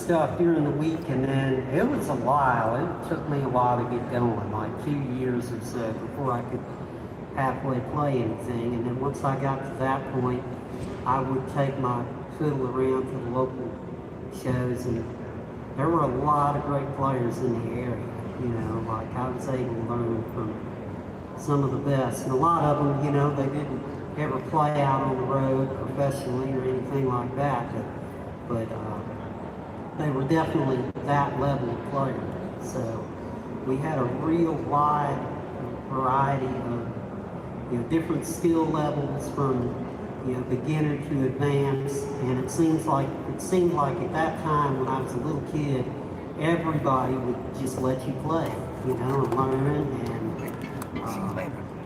stuff during the week, and then it was a while. It took me a while to get going, like 2 years or so before I could halfway play anything. And then once I got to that point, I would take my fiddle around to the local shows, and there were a lot of great players in the area. You know, like I was able to learn from some of the best, and a lot of them, you know, they didn't ever play out on the road professionally or anything like that, but they were definitely that level of player. So we had a real wide variety of, you know, different skill levels from, you know, beginner to advanced, and it seemed like at that time when I was a little kid, everybody would just let you play, you know, and learn,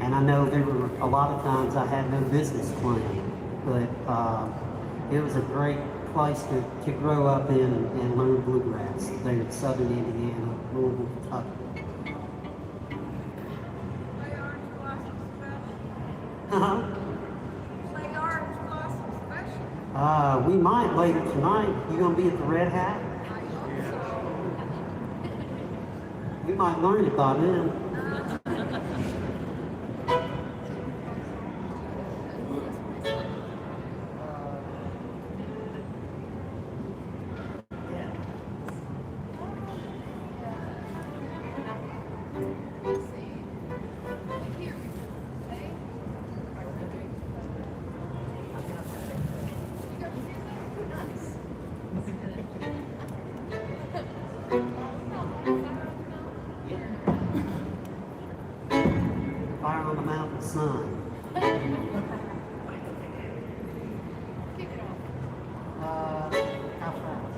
and I know there were a lot of times I had no business playing, but it was a great place to grow up in and learn bluegrass there in southern Indiana, Louisville, Kentucky. We might later tonight. You gonna be at the Red Hat? We might learn it by then. Fire on the mountain sun. How fast?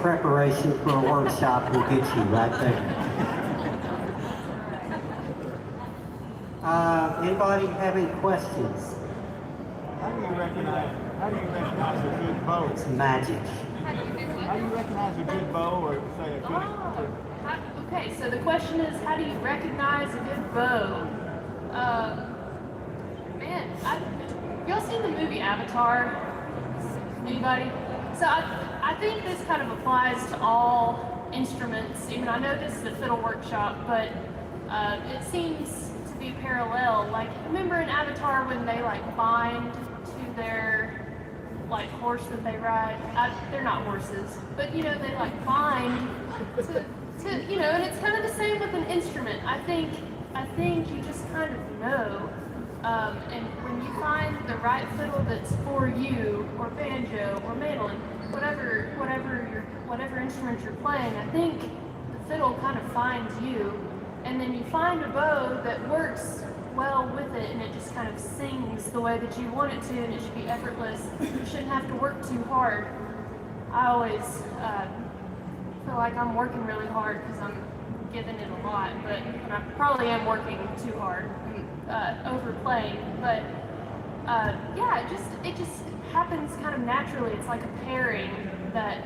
preparation for a workshop will get you right there. Anybody have any questions? How do you recognize a good bow? It's magic. How do you recognize a good bow or say a good... Okay, so the question is, how do you recognize a good bow? Man, y'all seen the movie Avatar? Anybody? So I think this kind of applies to all instruments. Even I know this is a fiddle workshop, but it seems to be parallel. Like, remember in Avatar when they like bind to their like horse that they ride? They're not horses, but you know, they like bind to you know, and it's kind of the same with an instrument. I think you just kind of know, and when you find the right fiddle that's for you, or banjo, or mandolin, whatever instrument you're playing, I think the fiddle kind of finds you, and then you find a bow that works well with it, and it just kind of sings the way that you want it to, and it should be effortless. You shouldn't have to work too hard. I always feel like I'm working really hard because I'm giving it a lot, but I probably am working too hard and overplaying. But yeah, it just happens kind of naturally. It's like a pairing that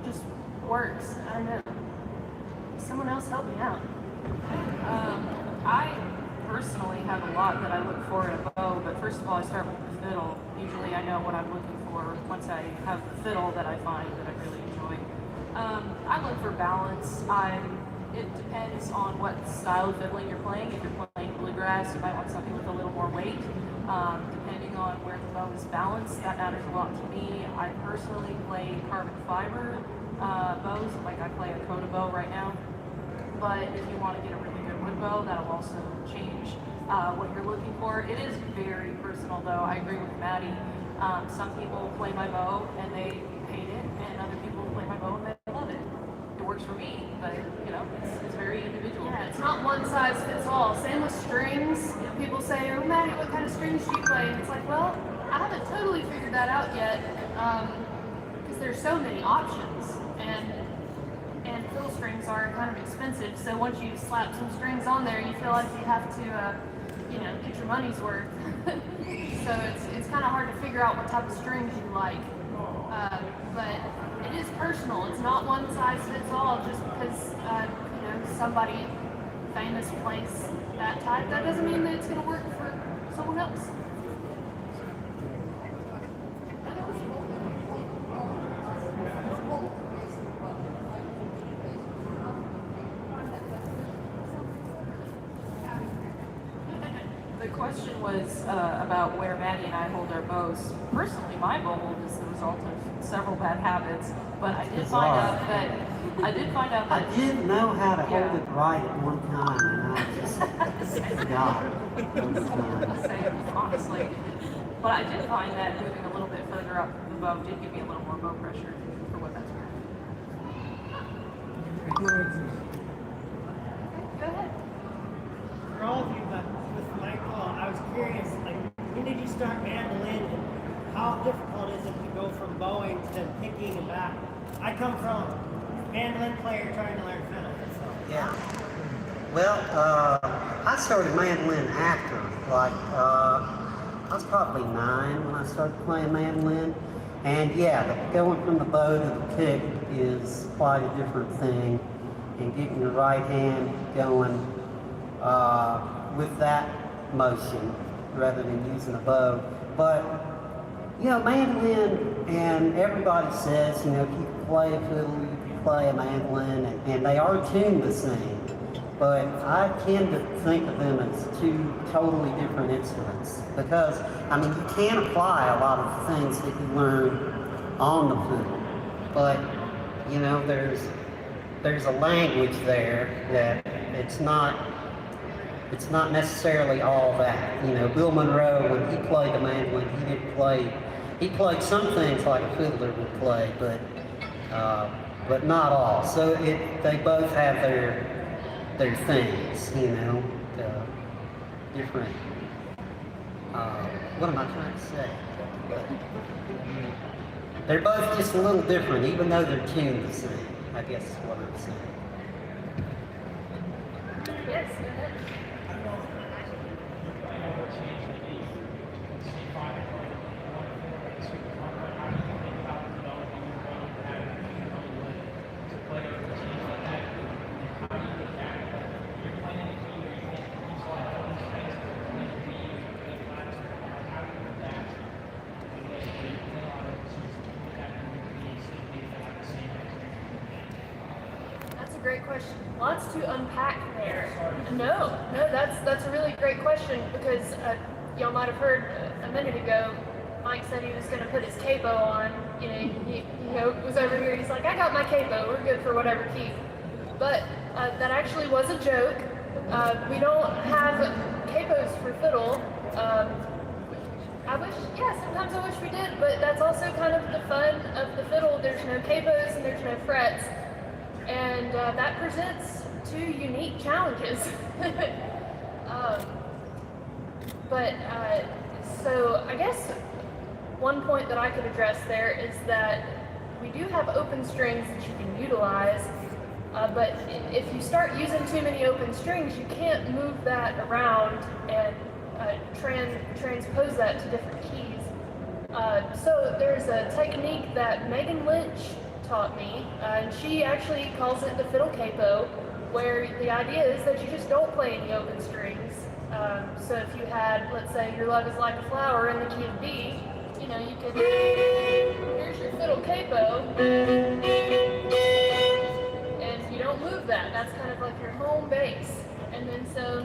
just works. I don't know. Someone else help me out. I personally have a lot that I look for in a bow, but first of all, I start with the fiddle. Usually I know what I'm looking for once I have the fiddle that I find that I really enjoy. I look for balance. It depends on what style of fiddling you're playing. If you're playing bluegrass, you might want something with a little more weight. Depending on where the bow is balanced, that matters a lot to me. I personally play carbon fiber bows, like I play a Coda bow right now. But if you want to get a really good wood bow, that'll also change what you're looking for. It is very personal though. I agree with Maddie. Some people play my bow and they hate it, and other people play my bow and they love it. It works for me, but you know, it's very individual. Yeah, it's not one size fits all. Same with strings. People say, "Oh, Maddie, what kind of strings do you play?" And it's like, well, I haven't totally figured that out yet, because there's so many options, and fiddle strings are kind of expensive. So once you slap some strings on there, you feel like you have to, you know, get your money's worth. So it's kind of hard to figure out what type of strings you like. But it is personal. It's not one size fits all. Just because you know, somebody famous plays that type, that doesn't mean that it's going to work for someone else. The question was about where Maddie and I hold our bows. Personally, my bow hold is the result of several bad habits, but I did find out that I didn't know how to hold it right at one time, and I just forgot. Same, honestly. But I did find that moving a little bit further up the bow did give me a little more bow pressure for what that's worth. Go ahead. For all of you, but with Michael, I was curious, like, when did you start mandolin, and how difficult is it to go from bowing to picking and back? I come from mandolin player trying to learn fiddle. So. Yeah. Well, I started mandolin after, like, I was probably 9 when I started playing mandolin. And yeah, going from the bow to the pick is quite a different thing. And getting your right hand going with that motion rather than using a bow. But, you know, mandolin, and everybody says, you know, if you can play a fiddle, you can play a mandolin, and they are tuned the same. But I tend to think of them as two totally different instruments because, I mean, you can apply a lot of things that you learn on the fiddle, but, you know, there's a language there that it's not necessarily all that. You know, Bill Monroe, when he played the mandolin, he played some things like a fiddler would play, but not all. So they both have their things, you know, different, what am I trying to say? They're both just a little different, even though they're tuned the same, I guess is what I'm saying. Yes, go ahead. Great question. Lots to unpack there. No, that's a really great question because y'all might have heard a minute ago, Mike said he was going to put his capo on. You know, he was over here. He's like, I got my capo. We're good for whatever key. But that actually was a joke. We don't have capos for fiddle. Sometimes I wish we did, but that's also kind of the fun of the fiddle. There's no capos and there's no frets. And that presents two unique challenges. So I guess one point that I could address there is that we do have open strings that you can utilize, but if you start using too many open strings, you can't move that around and transpose that to different keys. So there's a technique that Megan Lynch taught me, and she actually calls it the fiddle capo, where the idea is that you just don't play any open strings. So if you had, let's say, Your Love Is Like a Flower in the key of B, you know, you could, here's your fiddle capo, and you don't move that. That's kind of like your home base. And then so,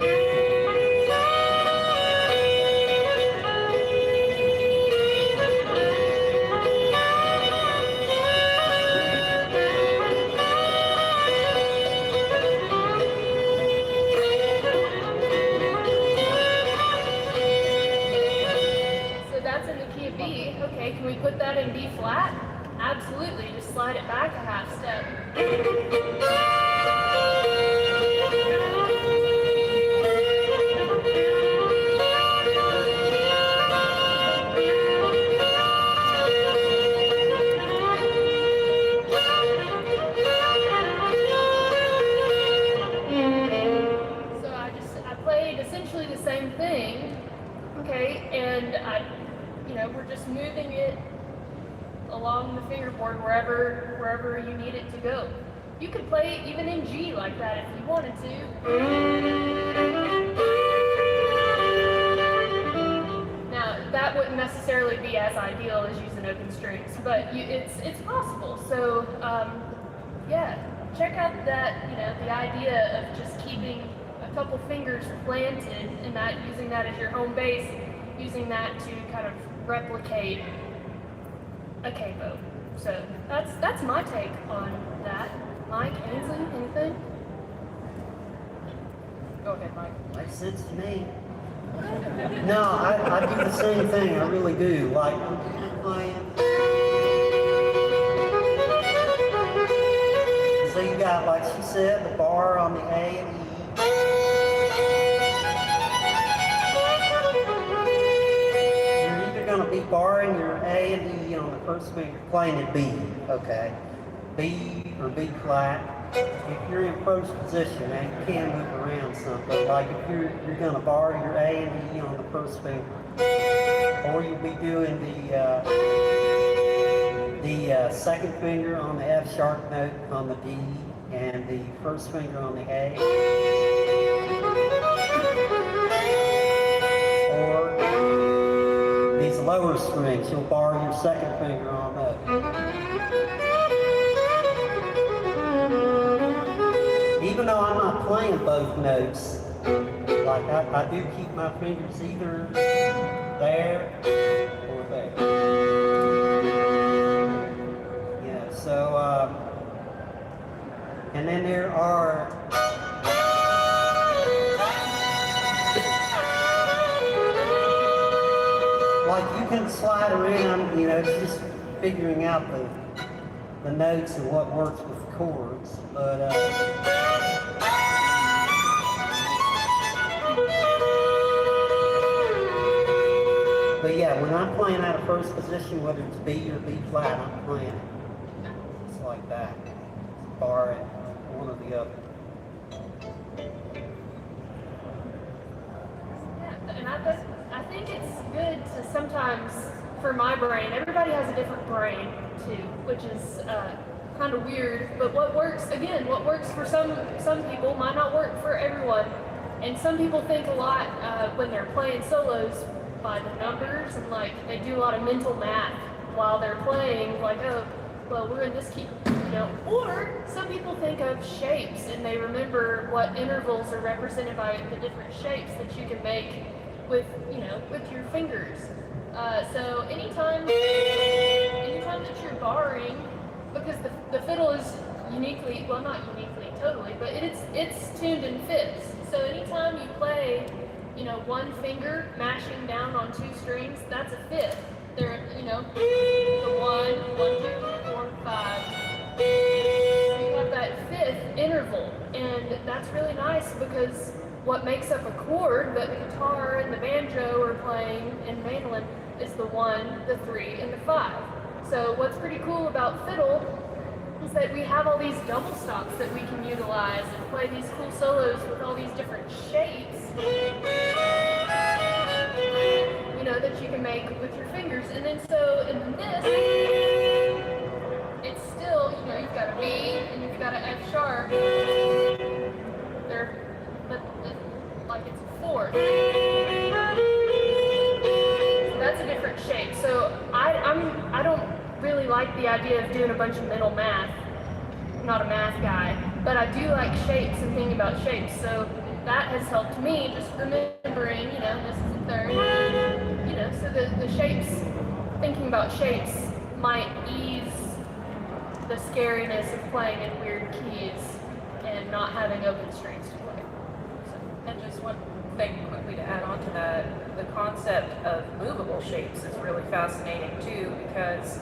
okay, can we put that in B flat? Absolutely, just slide it back a half step. So I played essentially the same thing, okay, and we're just moving it along the fingerboard wherever you need it to go. You could play it even in G like that if you wanted to. Now, that wouldn't necessarily be as ideal as using open strings, but it's possible. So, check out that, the idea of just keeping a couple fingers planted and using that as your home base, using that to kind of replicate a capo. So that's my take on that. Mike, Ainsley, anything? Go ahead, Mike. Makes sense to me. No, I do the same thing. I really do. Like I'm playing. So you got, like she said, the bar on the A and E. Going to be barring your A and E on the first finger, playing at B, okay? B or B flat. If you're in first position, and you can move around some, but like if you're going to bar your A and E on the first finger, or you'll be doing the second finger on the F sharp note on the D, and the first finger on the A. Or these lower strings, you'll bar your second finger on that. Even though I'm not playing both notes, like I do keep my fingers either there or there. Yeah, so, and then there are like you can slide around, it's just figuring out the notes and what works with chords. But But yeah, when I'm playing out of first position, whether it's B or B flat, I'm playing it. It's like that. Bar it, one or the other. Yeah, and I think it's good to sometimes, for my brain, everybody has a different brain too, which is kind of weird, but what works for some people might not work for everyone. And some people think a lot when they're playing solos by the numbers, and like they do a lot of mental math while they're playing, like, oh, well, we're in this key, you know. Or some people think of shapes and they remember what intervals are represented by the different shapes that you can make with, you know, with your fingers. So anytime that you're barring, because the fiddle is uniquely, well, not uniquely totally, but it's tuned in fifths. So anytime you play, you know, one finger mashing down on two strings, that's a fifth. They're, you know, the 1, 2, 3, 4, 5. So you have that fifth interval, and that's really nice because what makes up a chord that the guitar and the banjo are playing and mandolin is the 1, the 3, and the 5. So what's pretty cool about fiddle is that we have all these double stops that we can utilize and play these cool solos with all these different shapes, you know, that you can make with your fingers. And then so in this, it's still, you know, you've got a B and you've got an F sharp. But like it's a 4. So that's a different shape. So I don't really like the idea of doing a bunch of mental math. I'm not a math guy, but I do like shapes and thinking about shapes. So that has helped me just remembering, you know, this is a third, you know, so the shapes, thinking about shapes might ease the scariness of playing in weird keys and not having open strings to play. And just one thing quickly to add on to that, the concept of movable shapes is really fascinating too, because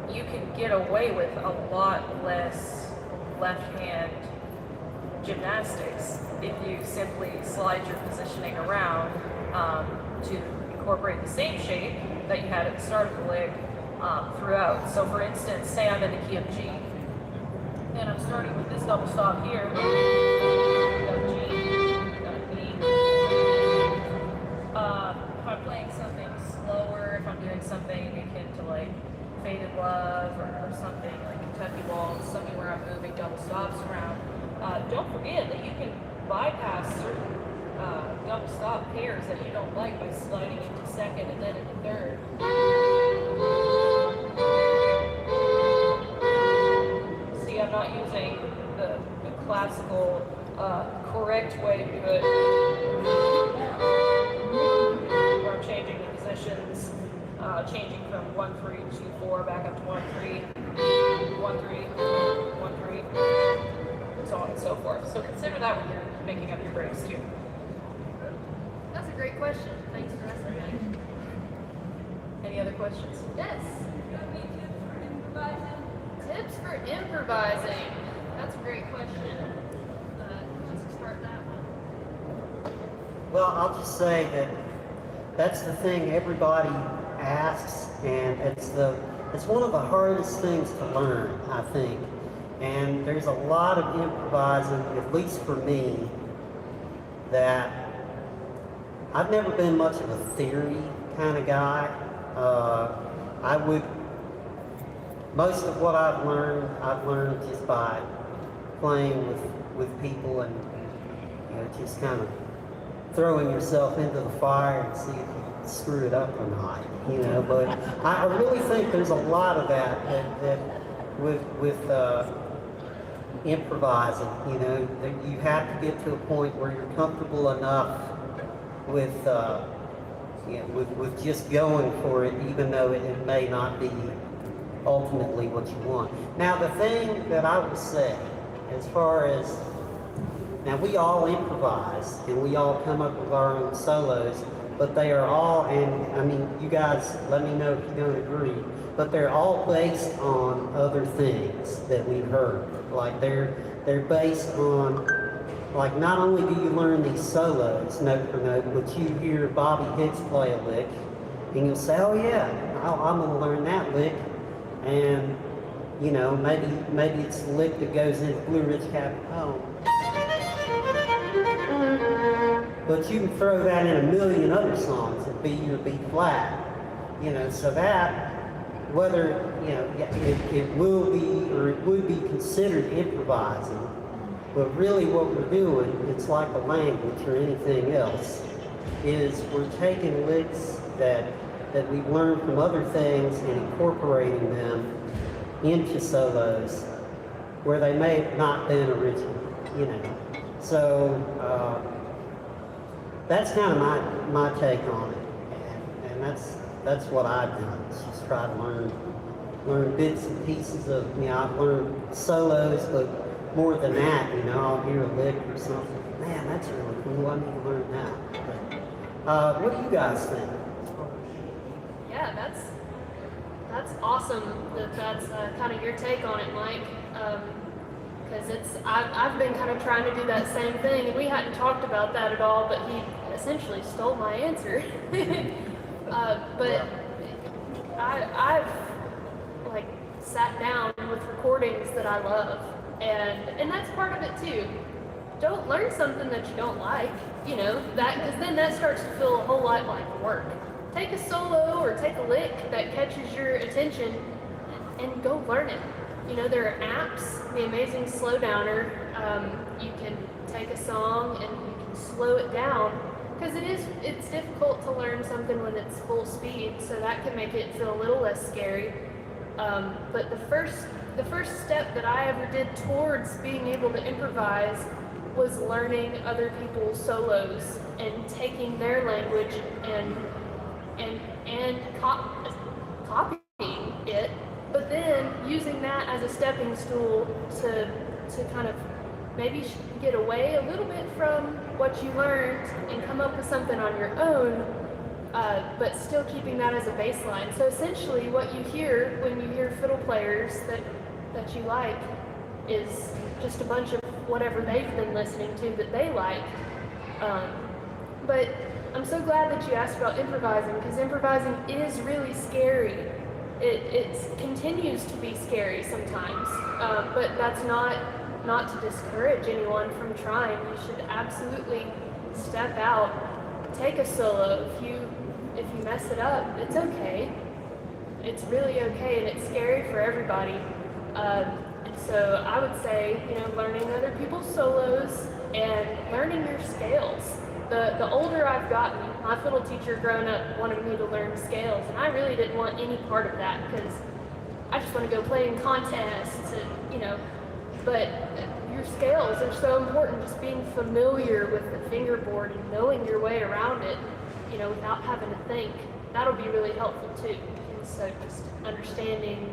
you can get away with a lot less left hand gymnastics if you simply slide your positioning around to incorporate the same shape that you had at the start of the lick throughout. So for instance, say I'm in the key of G, and I'm starting with this double stop here. Got G, got B. If I'm playing something slower, if I'm doing something akin to like Faded Love or something like Kentucky Waltz, something where I'm moving double stops around, don't forget that you can bypass certain double stop pairs that you don't like by sliding into second and then into third. See, I'm not using the classical correct way to do it, where I'm changing the positions, changing from 1-3 to 2-4 back up to 1-3, 1-3, 1-3, so on and so forth. So consider that when you're making up your breaks too. That's a great question. Thanks for asking that. Any other questions? Yes. Tips for improvising. That's a great question. Let's start that one. Well, I'll just say that that's the thing everybody asks, and it's one of the hardest things to learn, I think. And there's a lot of improvising, at least for me, that I've never been much of a theory kind of guy. Most of what I've learned just by playing with people and, you know, just kind of throwing yourself into the fire and see if you screw it up or not, you know. But I really think there's a lot of that with improvising, you know, that you have to get to a point where you're comfortable enough with just going for it, even though it may not be ultimately what you want. Now, the thing that I would say, as far as, now we all improvise and we all come up with our own solos, but they are all, and I mean, you guys let me know if you don't agree, but they're all based on other things that we've heard. Like they're based on like not only do you learn these solos note for note, but you hear Bobby Hicks play a lick, and you'll say, oh yeah, I'm gonna learn that lick, and you know, maybe it's the lick that goes into Blue Ridge Capitone. But you can throw that in a million other songs at B or B flat, you know, so that, whether, you know, it will be, or it would be considered improvising, but really what we're doing, it's like a language or anything else, is we're taking licks that we've learned from other things and incorporating them into solos where they may have not been original, you know. So that's kind of my take on it, and that's what I've done. Is just try to learn bits and pieces of, you know, I've learned solos, but more than that, you know, I'll hear a lick or something. Man, that's really cool. I need to learn that. But, what do you guys think? Yeah, that's awesome that's kind of your take on it, Mike. Because I've been kind of trying to do that same thing, and we hadn't talked about that at all, but he essentially stole my answer. But I've like sat down with recordings that I love, and that's part of it too. Don't learn something that you don't like, you know, because then that starts to feel a whole lot like work. Take a solo or take a lick that catches your attention and go learn it. You know, there are apps, the Amazing Slow Downer. You can take a song and you can slow it down, because it's difficult to learn something when it's full speed, so that can make it feel a little less scary. But the first step that I ever did towards being able to improvise was learning other people's solos and taking their language and copying it, but then using that as a stepping stool to kind of maybe get away a little bit from what you learned and come up with something on your own, but still keeping that as a baseline. So essentially what you hear when you hear fiddle players that you like is just a bunch of whatever they've been listening to that they like. But I'm so glad that you asked about improvising, because improvising is really scary. It continues to be scary sometimes, but that's not to discourage anyone from trying. You should absolutely step out, take a solo. If you mess it up, it's okay. It's really okay, and it's scary for everybody. And so I would say, you know, learning other people's solos and learning your scales. The older I've gotten, my fiddle teacher growing up wanted me to learn scales, and I really didn't want any part of that, because I just want to go play in contests and, you know, but your scales are so important. Just being familiar with the fingerboard and knowing your way around it, you know, without having to think, that'll be really helpful too. And so just understanding,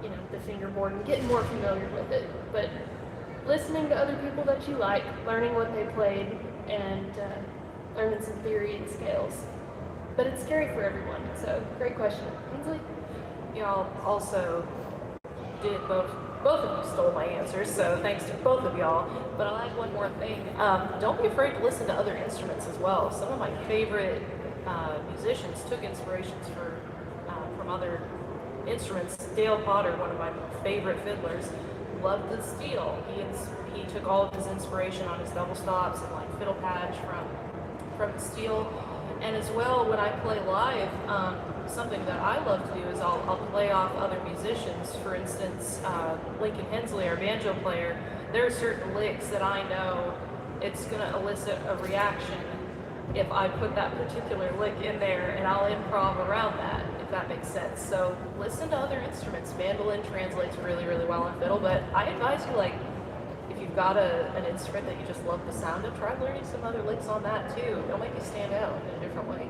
you know, the fingerboard and getting more familiar with it, but listening to other people that you like, learning what they played, and learning some theory and scales. But it's scary for everyone, so great question. Ainsley? Y'all also did both of you stole my answers, so thanks to both of y'all. But I'll add one more thing. Don't be afraid to listen to other instruments as well. Some of my favorite musicians took inspirations from other instruments. Dale Potter, one of my favorite fiddlers, loved the steel. He took all of his inspiration on his double stops and like fiddle patch from the steel. And as well, when I play live, something that I love to do is I'll play off other musicians. For instance, Lincoln Hensley, our banjo player, there are certain licks that I know it's going to elicit a reaction if I put that particular lick in there, and I'll improv around that, if that makes sense. So listen to other instruments. Mandolin translates really, really well on fiddle, but I advise you, like, if you've got an instrument that you just love the sound of, try learning some other licks on that too. It'll make you stand out in a different way.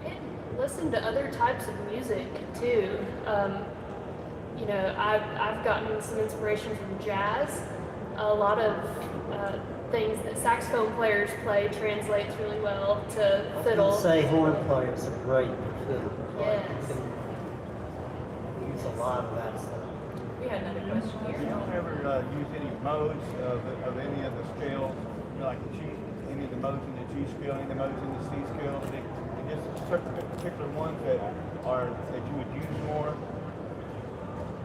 And listen to other types of music too. You know, I've gotten some inspiration from jazz. A lot of things that saxophone players play translates really well to fiddle. I say horn players are great for fiddle. Yes. Use a lot of that stuff. We had another question You here. don't ever use any modes of any of the scales, you know, like the G, any of the modes in the G scale, any of the modes in the C scale. They just certain particular ones that you would use more.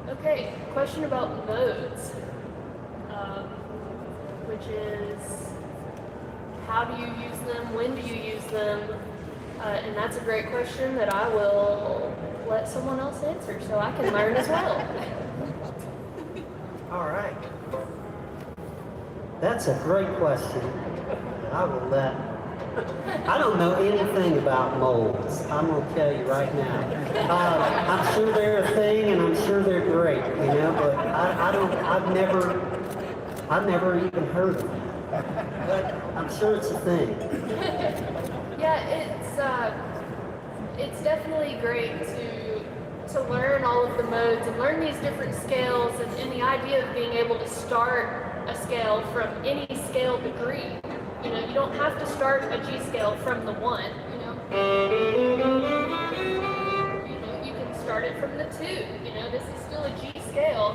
Okay, question about modes, which is how do you use them, when do you use them, and that's a great question that I will let someone else answer so I can learn as well. All right. That's a great question. I will let. I don't know anything about molds. I'm going to tell you right now. I'm sure they're a thing, and I'm sure they're great, you know. But I've never even heard of them. But I'm sure it's a thing. Yeah, it's definitely great to learn all of the modes and learn these different scales, and the idea of being able to start a scale from any scale degree. You know, you don't have to start a G scale from the 1, you know. You know, you can start it from the 2, you know, this is still a G scale.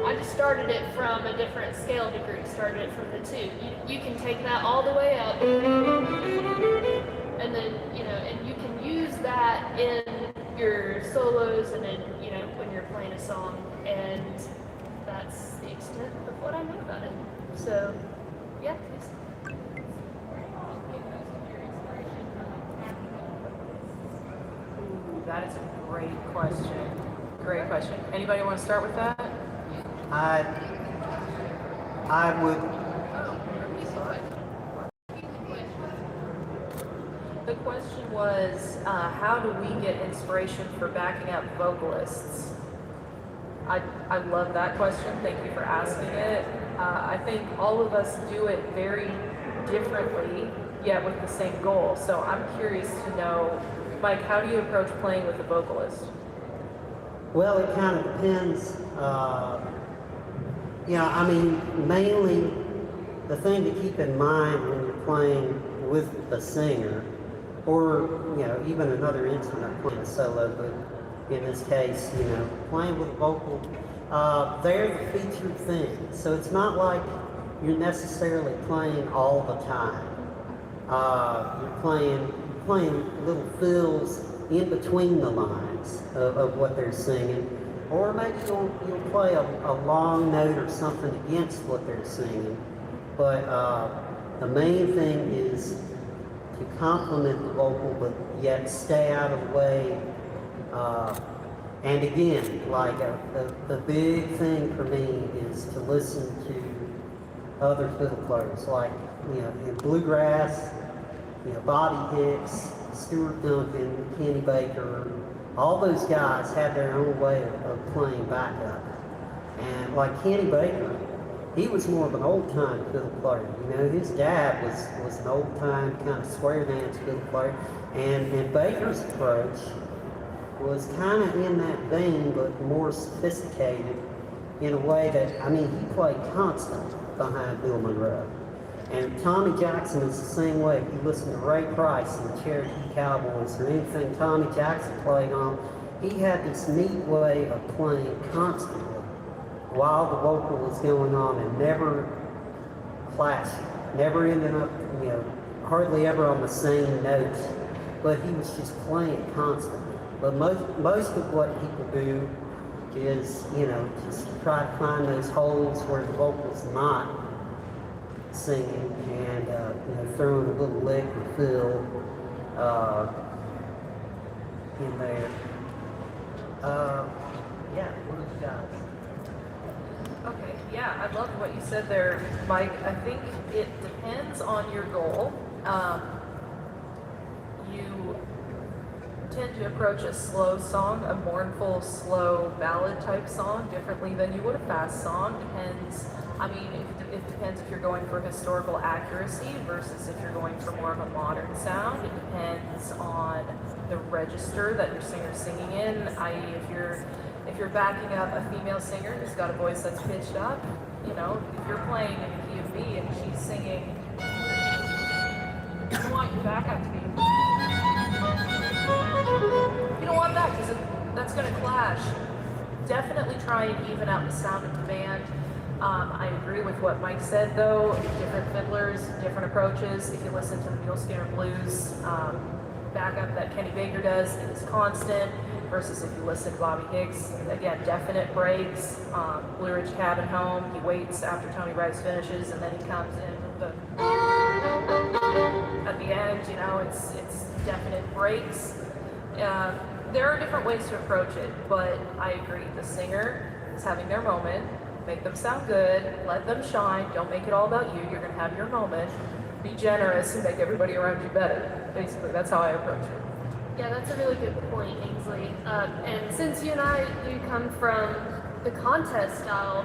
I just started it from a different scale degree, started it from the 2. You can take that all the way up, and then, you know, and you can use that in your solos and in, you know, when you're playing a song, and that's the extent of what I know about it. So, yeah, please. Ooh, that is a great question. Great question. Anybody want to start with that? I would. The question was, how do we get inspiration for backing up vocalists? I love that question. Thank you for asking it. I think all of us do it very differently, yet with the same goal. So I'm curious to know, Mike, how do you approach playing with a vocalist? Well, it kind of depends. Yeah, I mean, mainly the thing to keep in mind when you're playing with a singer, or, you know, even another instrument playing a solo, but in this case, you know, playing with a vocal, they're the featured thing. So it's not like you're necessarily playing all the time. You're playing little fills in between the lines of what they're singing. Or maybe you'll play a long note or something against what they're singing. But the main thing is to complement the vocal, but yet stay out of the way. And again, like the big thing for me is to listen to other fiddle players, like, you know, in bluegrass, you know, Bobby Hicks, Stuart Duncan, Kenny Baker. All those guys had their own way of playing backup. And like Kenny Baker, he was more of an old-time fiddle player. You know, his dad was an old-time kind of square dance fiddle player. And Baker's approach was kind of in that vein, but more sophisticated in a way that, I mean, he played constant behind Bill Monroe. And Tommy Jackson is the same way. If you listen to Ray Price and the Cherokee Cowboys or anything Tommy Jackson played on, he had this neat way of playing constantly while the vocal was going on and never clashing, never ending up, you know, hardly ever on the same notes, but he was just playing constantly. But most of what people do is, you know, just try to find those holes where the vocal's not singing, and you know, throwing a little lick or fill in there. Yeah, what do you guys? Okay, yeah, I love what you said there, Mike. I think it depends on your goal. You tend to approach a slow song, a mournful, slow ballad type song differently than you would a fast song. Depends. I mean, it depends if you're going for historical accuracy versus if you're going for more of a modern sound. It depends on the register that your singer's singing in, i.e. if you're backing up a female singer who's got a voice that's pitched up, you know, if you're playing in the key of B and she's singing, you don't want your backup to be, you don't want that, because that's going to clash. Definitely try and even out the sound of the band. I agree with what Mike said, though. Different fiddlers, different approaches. If you listen to the Mule Skinner Blues backup that Kenny Baker does, it is constant. Versus if you listen to Bobby Hicks, again, definite breaks. Blue Ridge Cabin Home, he waits after Tony Rice finishes, and then he comes in with the at the end. You know, it's definite breaks. There are different ways to approach it, but I agree. The singer is having their moment. Make them sound good. Let them shine. Don't make it all about you. You're going to have your moment. Be generous and make everybody around you better. Basically, that's how I approach it. Yeah, that's a really good point, Ainsley. And since you and I do come from the contest style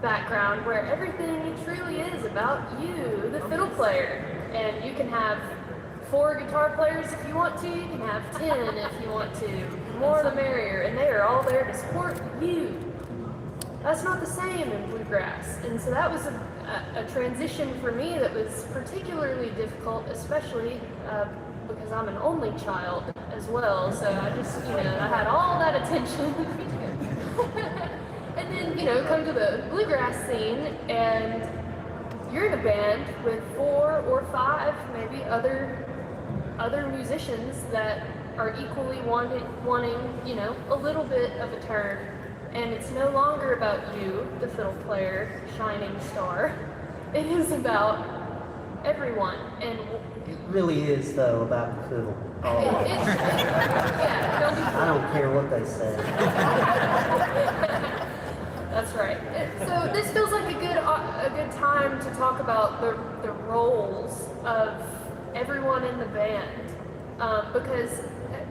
background where everything truly is about you, the fiddle player, and you can have 4 guitar players if you want to, you can have 10 if you want to, the more the merrier, and they are all there to support you. That's not the same in bluegrass, and so that was a transition for me that was particularly difficult, especially because I'm an only child as well, so I just, I had all that attention. And then, come to the bluegrass scene, and you're in a band with 4 or 5 maybe other musicians that are equally wanting, a little bit of a turn. And it's no longer about you, the fiddle player, shining star. It is about everyone. And It really is, though, about the fiddle. yeah, don't be I don't care what they say. That's right. So this feels like a good time to talk about the roles of everyone in the band, because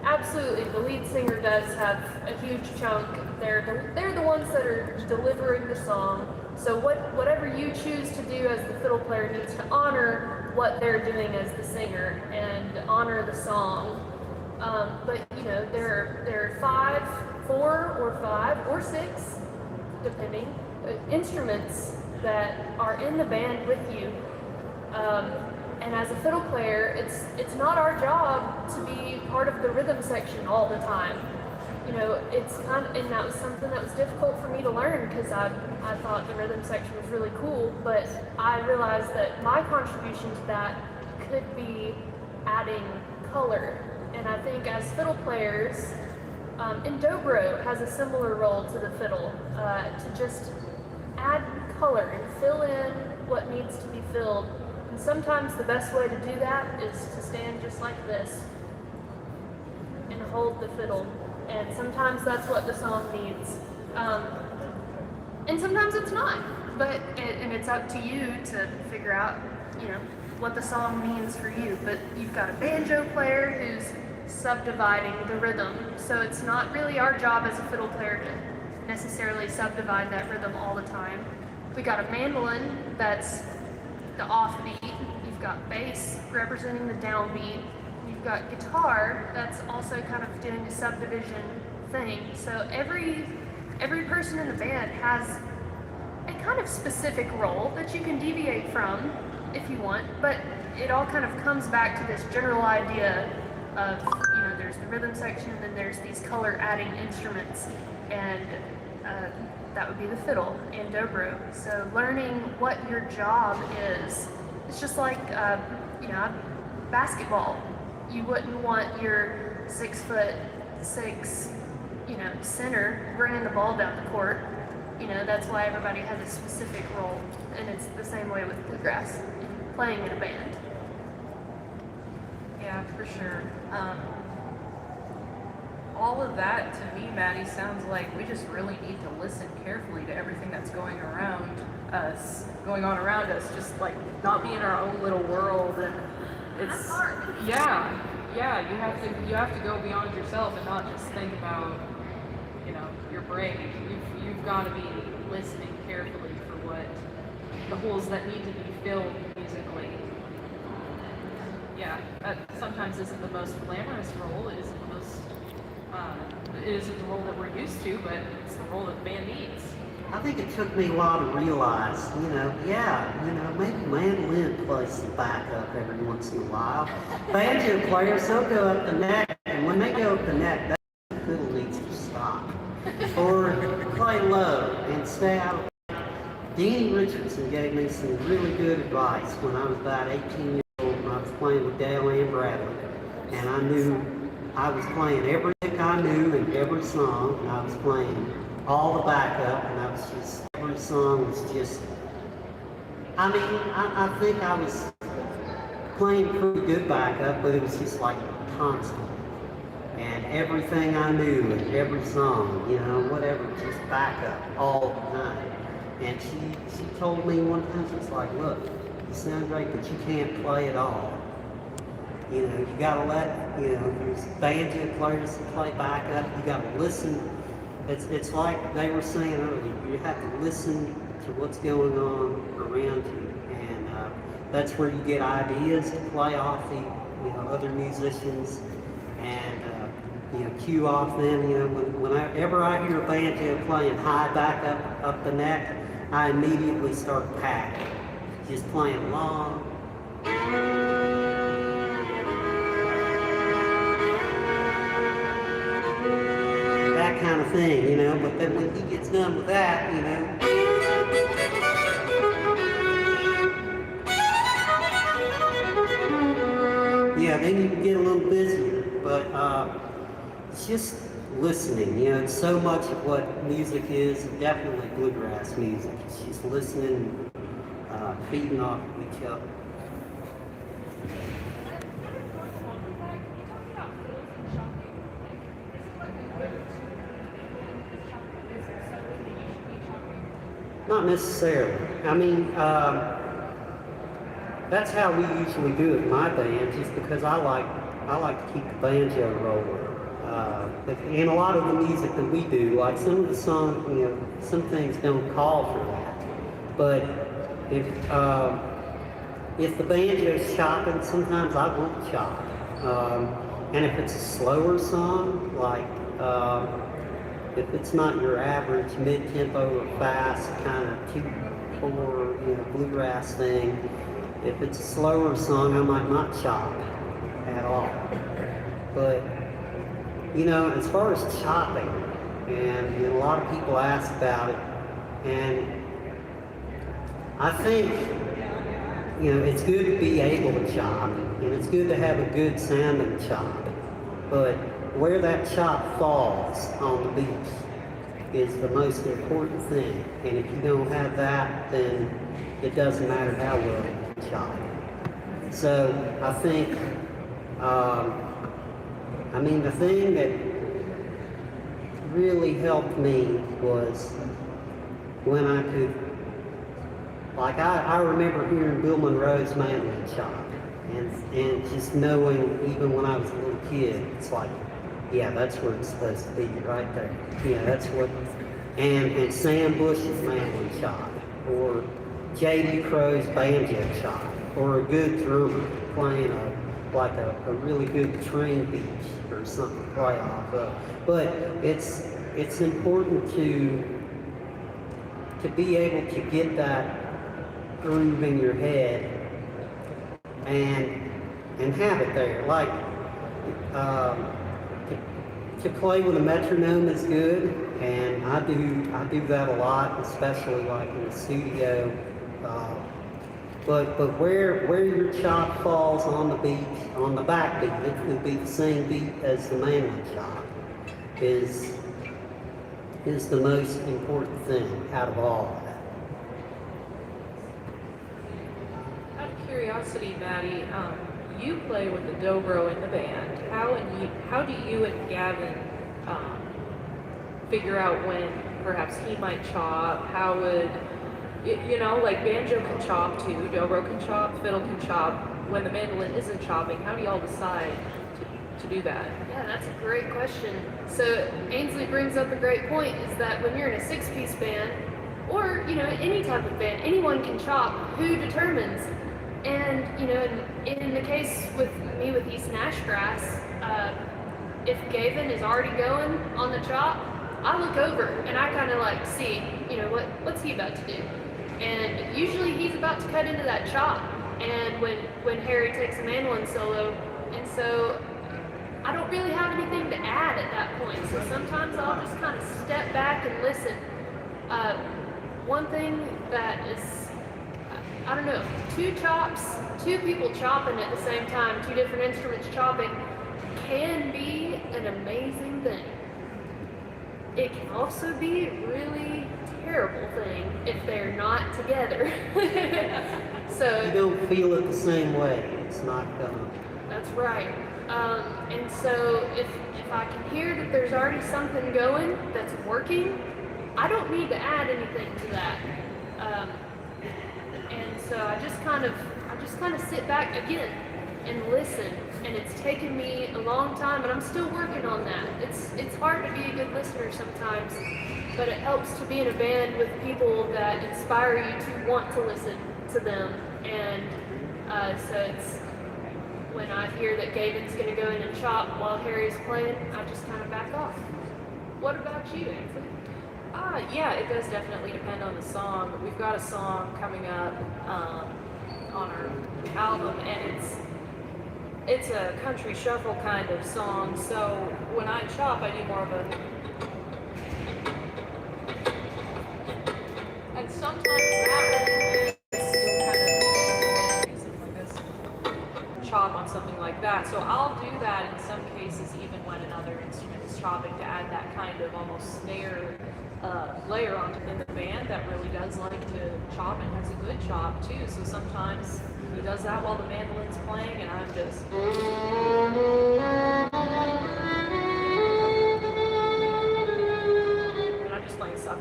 absolutely the lead singer does have a huge chunk. They're the ones that are delivering the song. So whatever you choose to do as the fiddle player needs to honor what they're doing as the singer and honor the song. But there are 4 or 5 or 6, depending, instruments that are in the band with you. And as a fiddle player, it's not our job to be part of the rhythm section all the time. It's and that was something that was difficult for me to learn because I thought the rhythm section was really cool, but I realized that my contribution to that could be adding color. And I think as fiddle players, and dobro has a similar role to the fiddle, to just add color and fill in what needs to be filled. And sometimes the best way to do that is to stand just like this and hold the fiddle. And sometimes that's what the song needs. And sometimes it's not. But it's up to you to figure out, what the song means for you. But you've got a banjo player who's subdividing the rhythm. So it's not really our job as a fiddle player to necessarily subdivide that rhythm all the time. We got a mandolin that's the offbeat. You've got bass representing the downbeat. You've got guitar that's also kind of doing a subdivision thing. So every person in the band has a kind of specific role that you can deviate from if you want, but it all kind of comes back to this general idea of, there's the rhythm section and then there's these color adding instruments, and that would be the fiddle and dobro. So learning what your job is, it's just like, basketball. You wouldn't want your 6'6", center bringing the ball down the court. That's why everybody has a specific role, and it's the same way with bluegrass, playing in a band. Yeah, for sure. All of that, to me, Maddie, sounds like we just really need to listen carefully to everything that's going on around us, just like not be in our own little world. And it's hard. Yeah, you have to go beyond yourself and not just think about, your brain. You've got to be listening carefully for what the holes that need to be filled musically. Yeah, that sometimes isn't the most glamorous role. It isn't the most. It isn't the role that we're used to, but it's the role that the band needs. I think it took me a while to realize, maybe mandolin plays some backup every once in a while. Banjo players, they'll go up the neck, and when they go up the neck, that fiddle needs to stop. or play low and stay out of. Danny Richardson gave me some really good advice when I was about 18 years old and I was playing with Dale and Bradley. And I knew I was playing every lick I knew and every song, and I was playing all the backup, and I was just, every song was just, I mean, I think I was playing pretty good backup, but it was just like constant. And everything I knew and every song, you know, whatever, just backup all the time. And she told me one time, she's like, look, you sound great, but you can't play it all. You know, you gotta let, you know, there's banjo players that play backup, you gotta listen. It's like they were saying earlier, you have to listen to what's going on around you. And that's where you get ideas to play off the, you know, other musicians and, you know, cue off them. You know, whenever I hear a banjo playing high back up the neck, I immediately start packing, just playing long. That kind of thing, you know, but then when he gets done with that, you know. Yeah, then you can get a little busier, but it's just listening, you know, it's so much of what music is, definitely bluegrass music. It's just listening, feeding off of each other. Not necessarily. I mean, that's how we usually do it in my band, just because I like to keep the banjo rolling. And a lot of the music that we do, like some of the songs, you know, some things don't call for that. But if the banjo's chopping, sometimes I won't chop. And if it's a slower song, like if it's not your average mid-tempo or fast kind of 2/4, you know, bluegrass thing, if it's a slower song, I might not chop at all. But you know, as far as chopping, and you know, a lot of people ask about it, and I think, you know, it's good to be able to chop, and it's good to have a good sounding chop, but where that chop falls on the beat is the most important thing, and if you don't have that, then it doesn't matter how well you chop. So I think, I mean, the thing that really helped me was when I could, like I remember hearing Bill Monroe's mandolin chop, and just knowing, even when I was a little kid, it's like, yeah, that's where it's supposed to be, right there. Yeah, that's what, and Sam Bush's mandolin chop, or J.D. Crow's banjo chop, or a good drummer playing a really good train beat or something to play off of. But it's important to be able to get that groove in your head and have it there. Like to play with a metronome is good, and I do that a lot, especially like in the studio. But where your chop falls on the beat, on the back beat, it will be the same beat as the mandolin chop, is the most important thing out of all of that. Out of curiosity, Maddie, you play with the dobro in the band. How do you and Gavin figure out when perhaps he might chop? How would, you know, like banjo can chop too, dobro can chop, fiddle can chop. When the mandolin isn't chopping, how do y'all decide to do that? Yeah, that's a great question. So Ainsley brings up a great point, is that when you're in a 6-piece band, or, you know, any type of band, anyone can chop. Who determines? And, you know, in the case with me with East Nashgrass, if Gavin is already going on the chop, I look over and I kind of like see, you know, what's he about to do? And usually he's about to cut into that chop. And when Harry takes a mandolin solo, and so I don't really have anything to add at that point. So sometimes I'll just kind of step back and listen. One thing that is, I don't know, two people chopping at the same time, two different instruments chopping, can be an amazing thing. It can also be a really terrible thing if they're not together. So You don't feel it the same way. It's not gonna. that's right. And so if I can hear that there's already something going that's working, I don't need to add anything to that. And so I just kind of sit back again and listen. And it's taken me a long time, and I'm still working on that. It's hard to be a good listener sometimes, but it helps to be in a band with people that inspire you to want to listen to them. And so it's when I hear that Gaben's going to go in and chop while Harry's playing, I just kind of back off. What about you, Ainsley? Yeah, it does definitely depend on the song. But we've got a song coming up on our album, and it's a country shuffle kind of song. So when I chop, I do more of a, and sometimes that chop on something like that. So I'll do that in some cases, even when another instrument is chopping, to add that kind of almost snare layer onto in the band that really does like to chop and has a good chop too. So sometimes he does that while the mandolin's playing, and I'm just playing stuff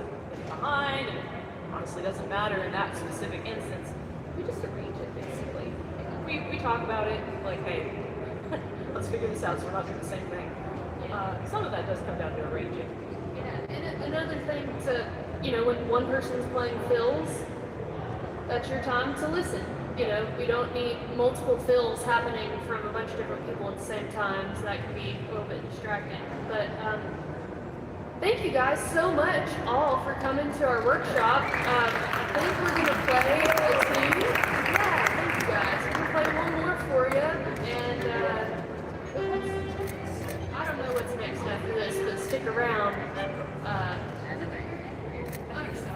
behind, and it honestly doesn't matter in that specific instance. We just arrange it basically. We talk about it like, hey, let's figure this out so we're not doing the same thing. Some of that does come down to arranging. Yeah, and another thing to, when one person's playing fills, that's your time to listen. We don't need multiple fills happening from a bunch of different people at the same time, so that can be a little bit distracting. But thank you guys so much all for coming to our workshop. I think we're going to play a tune. Yeah, thank you guys. We're going to play one more for you, and I don't know what's next after this, but stick around. I think so.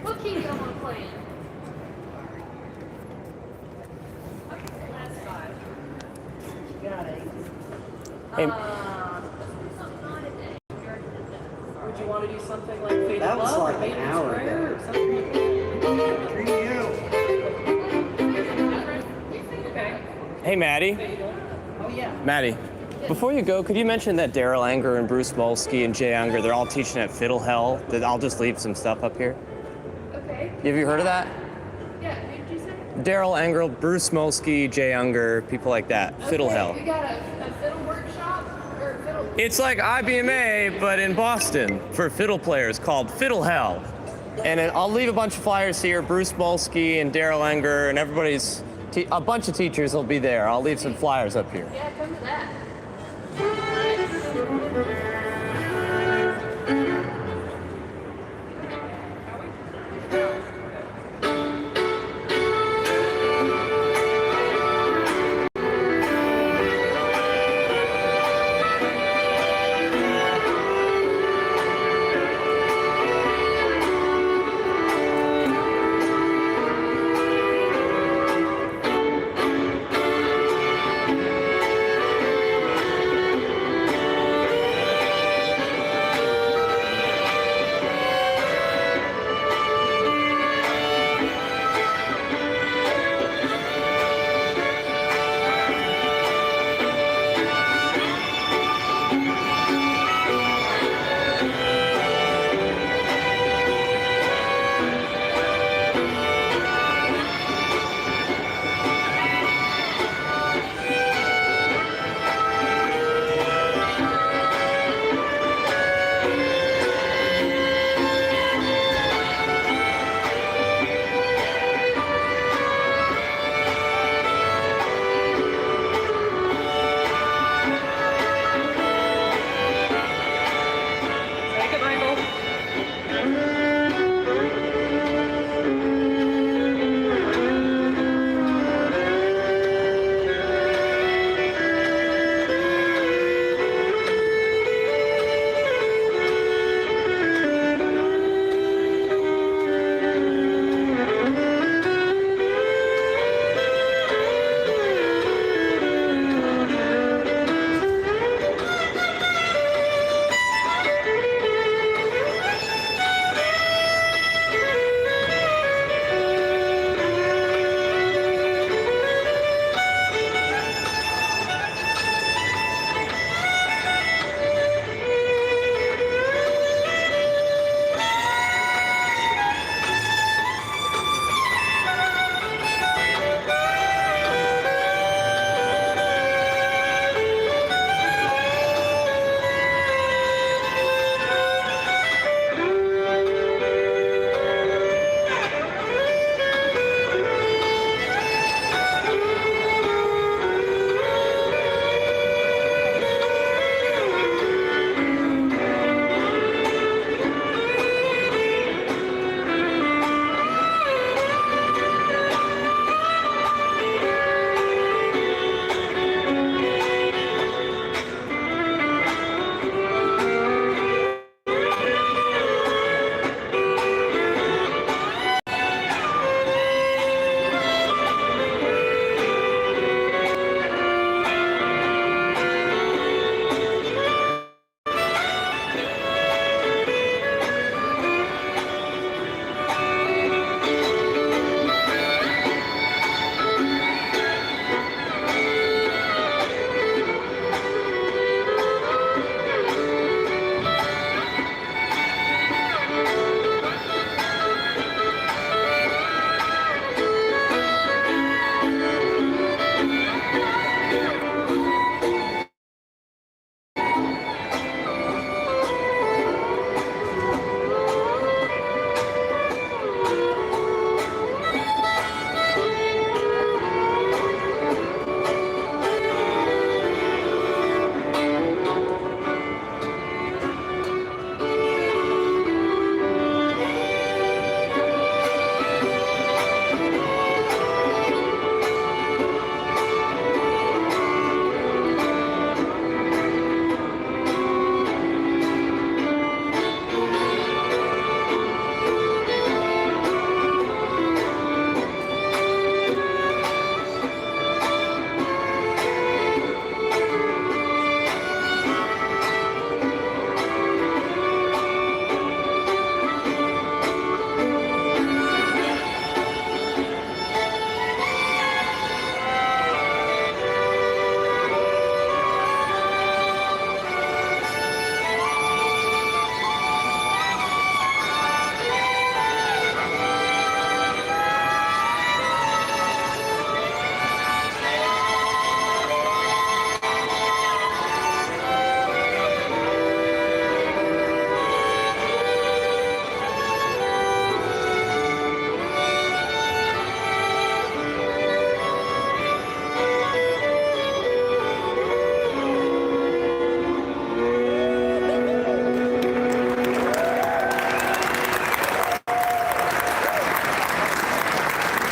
What key do y'all want to play in? Last five. Got it. Hey. Would you want to do something like Fade That to was Love like or an Made in hour Prayer ago. or something like that? Okay. Hey, Maddie. Oh yeah. Maddie, before you go, could you mention that Daryl Anger and Bruce Molsky and Jay Unger, they're all teaching at Fiddle Hell? That I'll just leave some stuff up here. Okay. Have you heard of that? Yeah, who did you say? Daryl Anger, Bruce Molsky, Jay Unger, people like that. Fiddle Hell. We got a fiddle workshop, or fiddle... It's like IBMA, but in Boston for fiddle players, called Fiddle Hell. And I'll leave a bunch of flyers here. Bruce Molsky and Daryl Anger and everybody's, a bunch of teachers will be there. I'll leave some flyers up here. Yeah, come